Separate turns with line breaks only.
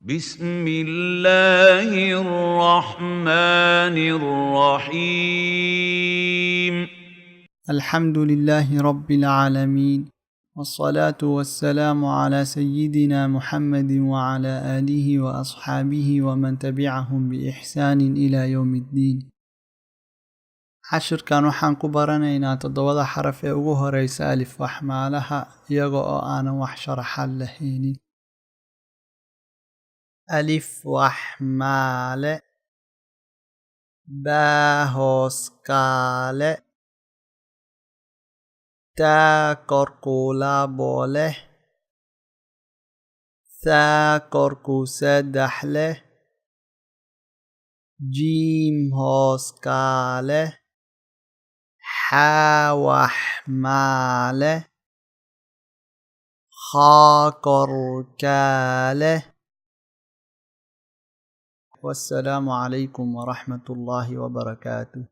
بسم الله الرحمن الرحيم
الحمد لله رب العالمين، والصلاة والسلام على سيدنا محمد وعلى آله وأصحابه ومن تبعهم بإحسان إلى يوم الدين. cashirkan waxaan ku baranaynaa 7 xaraf ee ugu horeysa alif waxmaalaha iyaga oo aanan wax sharaxaad lahaynin. alif waxmaale, baa hoos kaale, taa korkuu laaboo leh, thaa korkuu saddex leh, jiim hoos kaale, xaa waxmaale, khaa korkaale. والسلام عليكم ورحمة الله وبركاته.